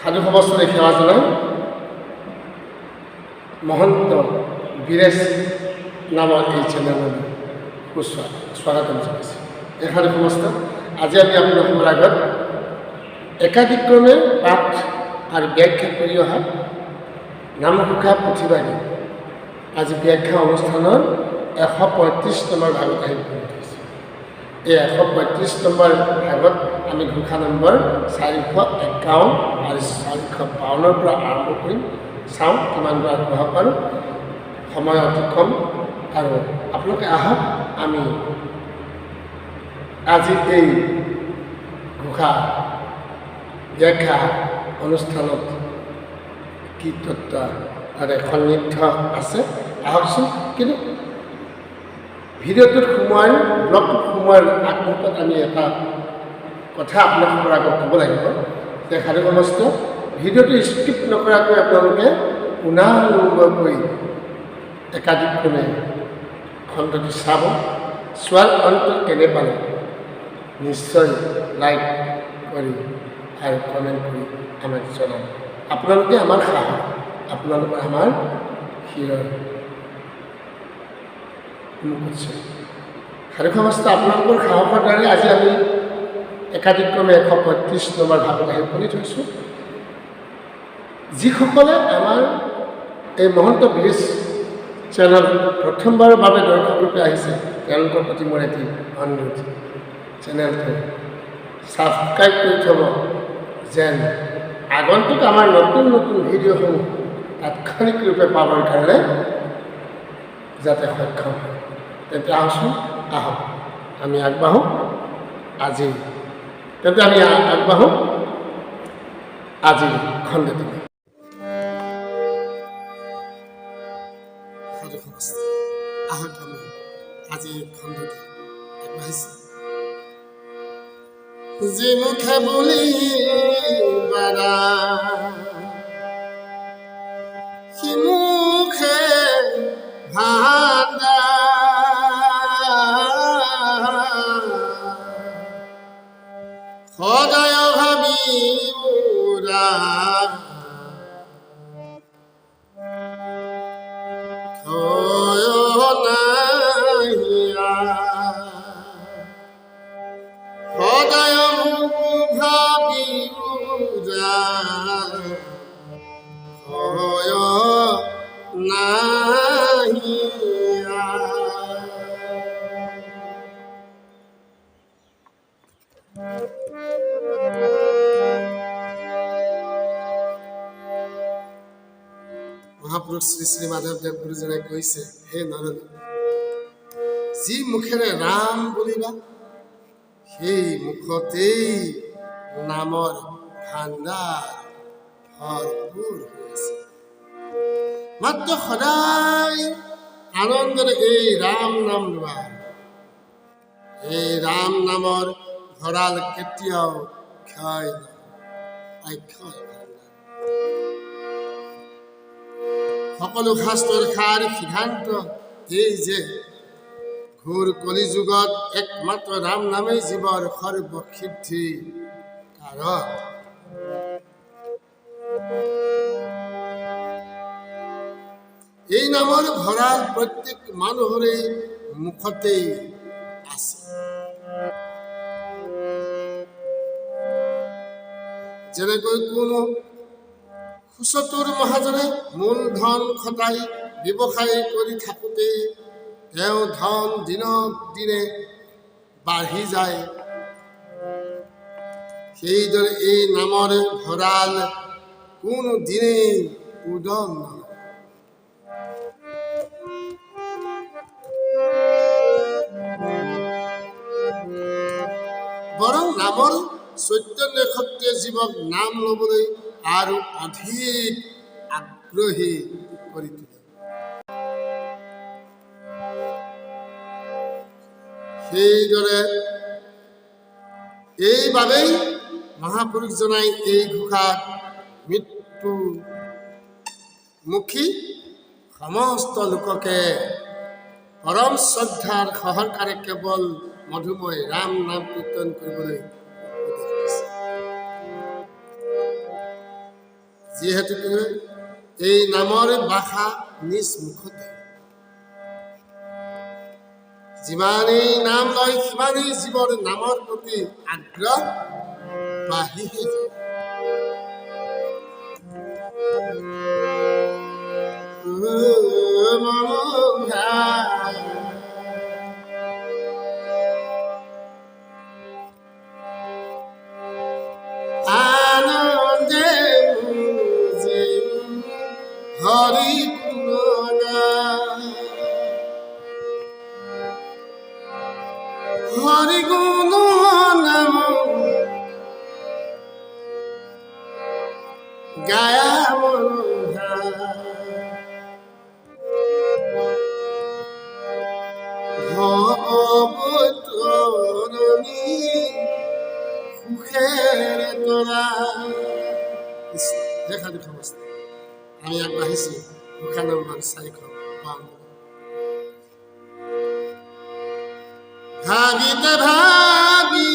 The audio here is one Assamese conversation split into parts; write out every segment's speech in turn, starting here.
সাধু সমাজলৈ সেৱা জনাই মহন্ত বীৰেশ নামৰ এই চেনেললৈ স্বাগতম জনাইছোঁ। এই সাধু সমাজ আজি আমি আপোনালোকৰ আগত একাদিক্ৰমে পাঠ আৰু ব্যাখ্যা কৰি অহা নামঘোষা পুথিবাৰী আজি ব্যাখ্যা অনুষ্ঠানৰ 135 নম্বৰ ভাগত আহি উপনীত হৈছোঁ। এই 135 নম্বৰ ভাগত আমি ঘোষা নম্বৰ 451 আৰু 452 পৰা আৰম্ভ কৰিম। চাওঁ কিমান দূৰ আগবঢ়াব পাৰোঁ। সময় অতি কম আৰু আপোনালোকে আহক আমি আজি এই ঘোষা ব্যাখ্যা অনুষ্ঠানত কি তত্ত্ব তাতে সন্নিগ্ধ আছে আহকচোন। কিন্তু ভিডিঅ'টোত সোমোৱাৰ ব্লগটোত সোমোৱাৰ আগমুহূৰ্তত আমি এটা কথা আপোনালোকৰ আগত ক'ব লাগিব যে সাধু সমাজত ভিডিঅ'টো স্কিপ নকৰাকৈ আপোনালোকে পুনাকৈ একাদিক্ৰমে খণ্ডটো চাব। চোৱাৰ অন্তত কেনে পালে নিশ্চয় লাইক কৰি আৰু কমেণ্ট কৰি আমাক জনাব। আপোনালোকে আমাৰ সাহস, আপোনালোকে আমাৰ শিৰৰ মুকুটছে। সাধু সমাজত আপোনালোকৰ সাহসৰ দ্বাৰাই আজি আমি একাদিক্ৰমে 135 নম্বৰ ভাগত আহি উপনীত হৈছোঁ। যিসকলে আমাৰ এই মহন্ত বীৰেশ চেনেল প্ৰথমবাৰৰ বাবে দৰ্শকৰূপে আহিছে তেওঁলোকৰ প্ৰতি মোৰ এটি অনুৰোধ, চেনেলটো ছাবস্ক্ৰাইব কৰি থ'ব যেন আগন্তুক আমাৰ নতুন নতুন ভিডিঅ'সমূহ তাৎক্ষণিক ৰূপে পাবৰ কাৰণে যাতে সক্ষম হয়। তেতিয়া আহক আমি আগবাঢ়োঁ আজি আজিৰ খণ্ডটি। আহক আমি আজিৰ খণ্ডটি আগবাঢ়িছোঁ। যি মুখে বুলি বাৰা সিমুখে ভাণ্ডা সদায় ভাবি উৰা সদায় ভাবি উৰা মহাপুৰুষ শ্ৰী শ্ৰী মাধৱদেৱ গুৰুজনে কৈছে, হে নৰদ, যি মুখেৰে ৰাম বুলিবা সেই মুখতেই নামৰ ভাণ্ডাৰ ভৰপূৰ হৈ আছে। মাত্ৰ সদায় আনন্দৰে এই ৰাম নাম লোৱা, এই ৰাম নামৰ ভঁৰাল কেতিয়াও ক্ষয় অক্ষয়। সকলো শাস্ত্ৰৰ সাৰ সিদ্ধান্ত এই যে ঘোৰ কলিযুগত একমাত্ৰ ৰাম নামেই জীৱৰ সৰ্বসিদ্ধি কাৰক। এই নামৰ ভঁৰাল প্ৰত্যেক মানুহৰে মুখতেই আছে। যেনেকৈ কোনো সুচতুৰ মহাজনে মূলধন খটাই ব্যৱসায় কৰি থাকোঁতে তেওঁ ধন দিনক দিনে বাঢ়ি যায়, সেইদৰে এই নামৰ ভঁৰাল কোনো দিনেই উদং নহয়। বৰং নামৰ চৈতন্য শক্তিয়ে জীৱক নাম ল'বলৈ আৰু অধিক আগ্ৰহী কৰি তোলে। সেইদৰে এইবাবেই মহাপুৰুষজনাই এই ঘোষাত মৃত্যু মুখী সমস্ত লোককে পৰম শ্ৰদ্ধাৰ সহকাৰে কেৱল মধুময় ৰাম নাম কীৰ্তন কৰিবলৈ যিহেতুকে এই নামৰ ভাষা নিজ মুখতে, যিমানেই নাম লয় সিমানেই জীৱৰ নামৰ প্ৰতি আগ্ৰহ বাঢ়িহে যায়। আনন্দে হৰি গুণ হৰি গুণ নাম গায়া ভবতৰণী সুখেৰে তৰা। দেখা দেখা অৱস্থা আমি আগবাঢ়িছো ঘোষা নম্বৰ 452। ভাবিতে ভাবিতে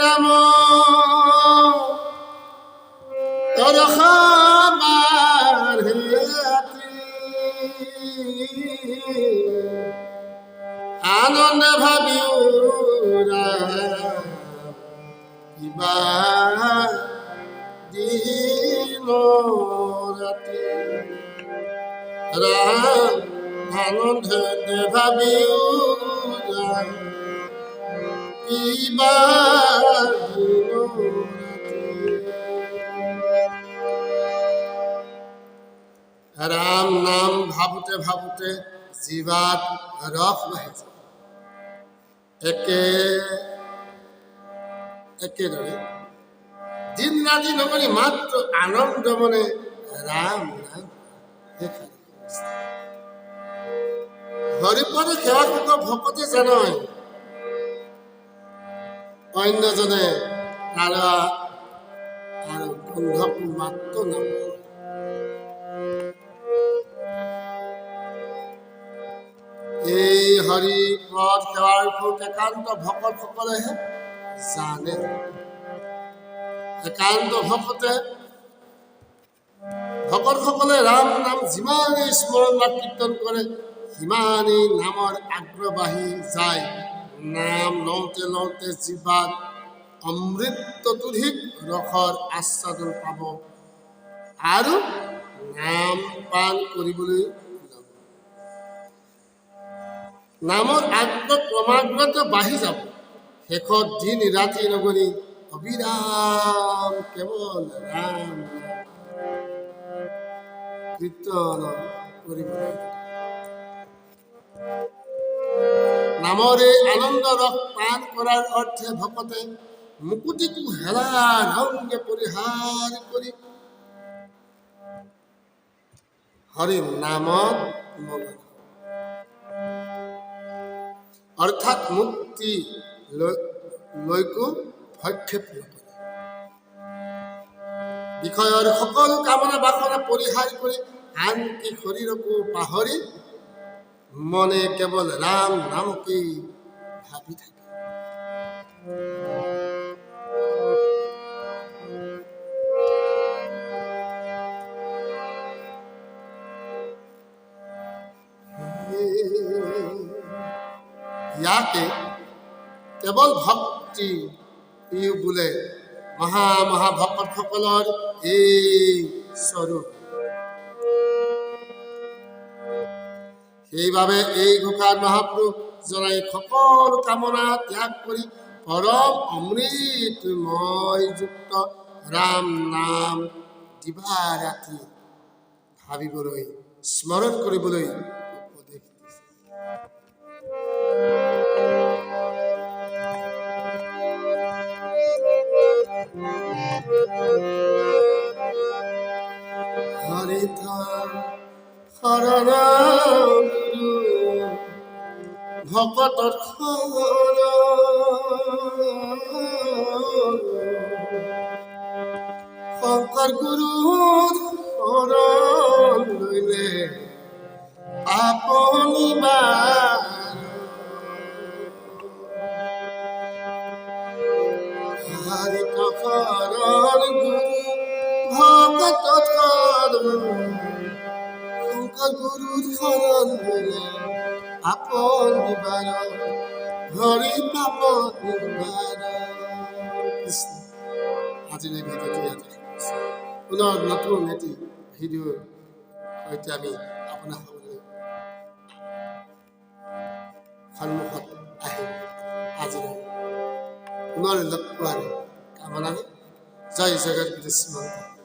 ৰাম তৰসাবাৰ আনন্দ ভাবিও কিবা দিন ৰাতি ৰাম আনন্দ ভাবিও কিবা দিন ৰাম নাম ভাবোতে ভাবোতে জিভাত ৰস বাঢ়ি যায়। একেদৰে দিন ৰাতি নকৰি মাত্ৰ আনন্দ মনে ৰাম নাম হৰিপদ সেৱাকক ভকতে জানয়, অন্যজনে আৰু গন্ধকো মাত্ৰ নাম। এই হৰি পদ সেৱাৰ সুখ একান্ত ভকতসকলেহে জানে। একান্ত ভকতসকলে ৰাম নাম যিমানেই স্মৰণ বা কীৰ্তন কৰে সিমানেই নামৰ আগ্ৰহ বাঢ়ি যায়। নাম লওঁতে লওঁতে জিভাত অমৃততুধিক ৰসৰ আস্বাদন পাব আৰু নাম পান কৰিবলৈ নামৰ আগ্ৰহ ক্ৰমাগত বাঢ়ি যাব। শেষত দিন ৰাতি নগৰি অবিৰাম কেৱল ৰাম কীৰ্তন কৰিবলৈ নামৰে আনন্দ ৰস পান কৰাৰ অৰ্থে ভকতে মুকুতিকো হেলা ৰংগে পৰিহাৰ কৰি হৰি নামত মগ্ন, অৰ্থাৎ মুক্তি লৈকো ভক্ষেপ নকৰে। বিষয়ৰ সকলো কামনা বাসনা পৰিহাৰ কৰি আনকি শৰীৰকো পাহৰি মনে কেৱল ৰাম নামকেই ভাবি থাকে। ইয়াকে কেৱল ভক্তি বোলে। মহাভকতসকলৰ এই স্বৰূপ। সেইবাবে এই ঘোষাত মহাপুৰুষ জনাই সকলো কামনা ত্যাগ কৰি পৰম অমৃতময় যুক্ত ৰাম নাম দিবা ৰাতি ভাবিবলৈ স্মৰণ কৰিবলৈ উপদেশ দিছে। হৰিথাম শৰণ ভকতৰ শংকৰ গুৰু শৰণ লইলে আপুনি হৰি প্ৰহৰণ গুৰু ভগত গুৰুৰ শৰণ গেলে আপন নিবাৰ হৰি পাব নিবাৰ কৃষ্ণ। আজিৰ এই ভিডিঅ'টো ইয়াতে পুনৰ নতুন এটি ভিডিঅ'ৰ সৈতে আমি আপোনাৰ সন্মুখত আহিম। আজিলৈ পুনৰ লগ পোৱাৰ কামনাৰে জয় জগত গুৰু শ্ৰীমন্ত